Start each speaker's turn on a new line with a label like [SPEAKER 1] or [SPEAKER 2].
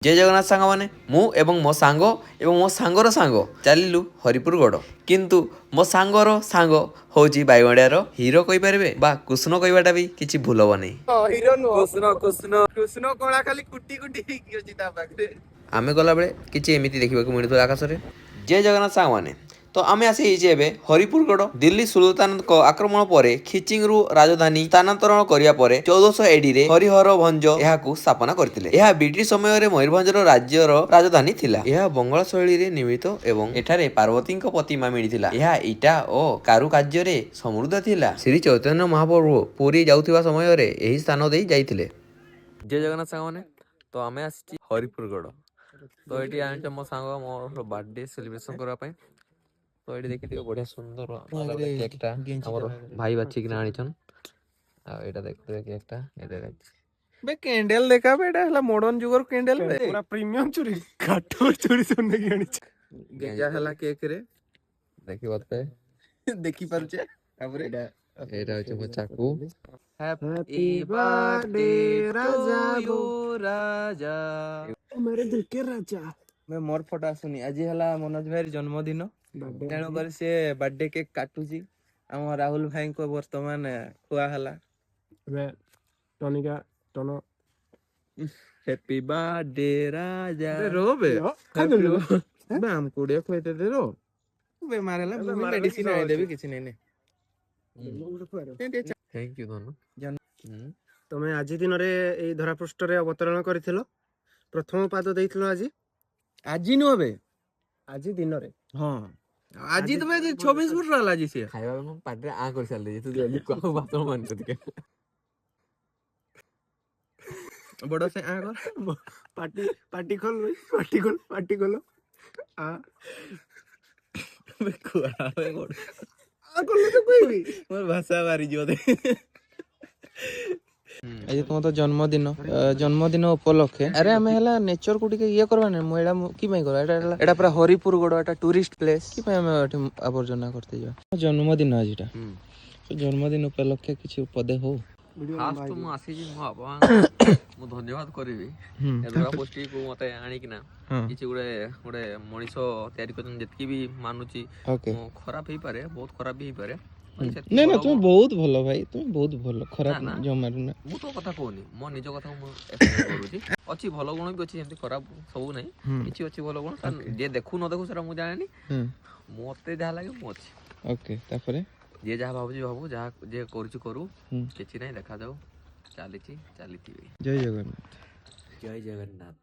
[SPEAKER 1] जय जगन्नाथ सांग मैंने मु एवं मो सांग एवं मो सांगर सांग चलिलु हरिपुर गड़ किंतु मो सांगर सांग होची बाईगणियार हीरो कहि परिबे बा कृष्ण कहबाटा भी किछि भूल हो नहीं।
[SPEAKER 2] हिरो नुह कृष्ण कृष्ण कृष्ण कला खाली कुटी कुटी ହେଇକି ଅଛି ତା ପାଖରେ।
[SPEAKER 1] आमे गला बेले किछि एमिति देखिबाकू मिलुथला आकाश रे। जय जगन्नाथ सांग मैंने तो आमे आसी हिजे एबे हरिपुरगढ़ दिल्ली सुल्तान आक्रमण परे खिचिंगरू राजधानी स्थानांतरण करिया परे 1400 एडी रे हरिहर भंज एहाकू स्थापना करथिले। एहा ब्रिटिश समय रे मयूरभंजर राज्यर राजधानी थिला। एहा बंगाल शैली रे निर्मित एवं एठारे पार्वतीଙ୍କ प्रतिमा मिलिथिला। एहा इटा ओ कारुकार्य रे समृद्ध थिला। श्री चैतन्य महाप्रभु पुरी जाउथिबा समय रे एही स्थान देई जाइथिले। जय जगन्नाथ सांग माने तो आमे आसी हरिपुरगढ़ तो एटी आनिछ मो सांग मोर बर्थडे सेलिब्रेशन करबा पई तो एटी देखि बढ़िया सुंदर केकटा हमर भाई बाची कि आनिछन आ एटा देखते केकटा एटा
[SPEAKER 2] बे कैंडल देखा बेटा हला मॉडर्न जुगर कैंडल बे पूरा प्रीमियम चुरी काठोर चुरी सुन के आनिछ गेजा हला केक रे
[SPEAKER 1] देखि बते
[SPEAKER 2] देखि परछे तापरे
[SPEAKER 1] एटा होछ मो चाकू।
[SPEAKER 2] हैप्पी बर्थडे राजा यू राजा मेरे दिल के राजा मैं मोर फटा सुनी आज हला मनोज भाई जन्मदिन तेणु कर से बर्थडे केक काटुची हम राहुल भाई को वर्तमान खुआ हला
[SPEAKER 3] टनिका टनो
[SPEAKER 2] हैप्पी बर्थडे राजा रो बे बे हम कोड़े खोइते दे रो बे मारेला भूमि मेडिसिन आइ देबे किछि नै नै
[SPEAKER 1] थैंक यू धनु।
[SPEAKER 3] तमे आज दिन रे एई धरापृष्ठ रे अवतरण करिथिलो प्रथम पाद देइथिलो
[SPEAKER 2] आजी नु बे
[SPEAKER 3] आज दिन रे
[SPEAKER 2] हां आजी तो बे 26 फुट रहला जी से
[SPEAKER 1] खाइबा हम पाटे आ कर साल दे तू जल्दी को बात मान कर के
[SPEAKER 2] बड़ा से आ कर
[SPEAKER 3] पाटी खोल आ
[SPEAKER 2] बे खुआ बे गोड़
[SPEAKER 3] आ कोले तो कोई
[SPEAKER 2] मोर भाषा मारी जो दे आज तुम तो जन्मदिन उपलक्षे अरे हमें हला नेचर को टिके ये करबा ने मोइडा की पई करबा एटा पूरा हरिपुर गड एटा टूरिस्ट प्लेस की पई हमें एठी आवर्जना करते जा जन्मदिन आजिटा जन्मदिन उपलक्षे किछि पदे हो
[SPEAKER 1] फास्ट मु आसी जी मु आपा मु धन्यवाद करबी एदरा पोस्टी को मते आनी कि ना किछि गुडे मनिषो तयारी करन जतकी भी मानुची खराब ही पारे बहुत खराब भी पारे
[SPEAKER 2] नहीं ना तुम बहुत भलो भाई तुम बहुत भलो खराब जमारू ना
[SPEAKER 1] मु तो कथा कहनी मो निज कथा मु एक्सप्लेन करूची अछि भलो गुण भी अछि जेंति खराब सब नहीं किछि अछि भलो गुण जे देखु न देखु सेरा मु जानेनी मते जा लागे मु अछि
[SPEAKER 2] ओके तापरे
[SPEAKER 1] जे जहा भाबू जहा जे करूची करू किछि नहीं देखा जाऊ चालीची जय जगन्नाथ।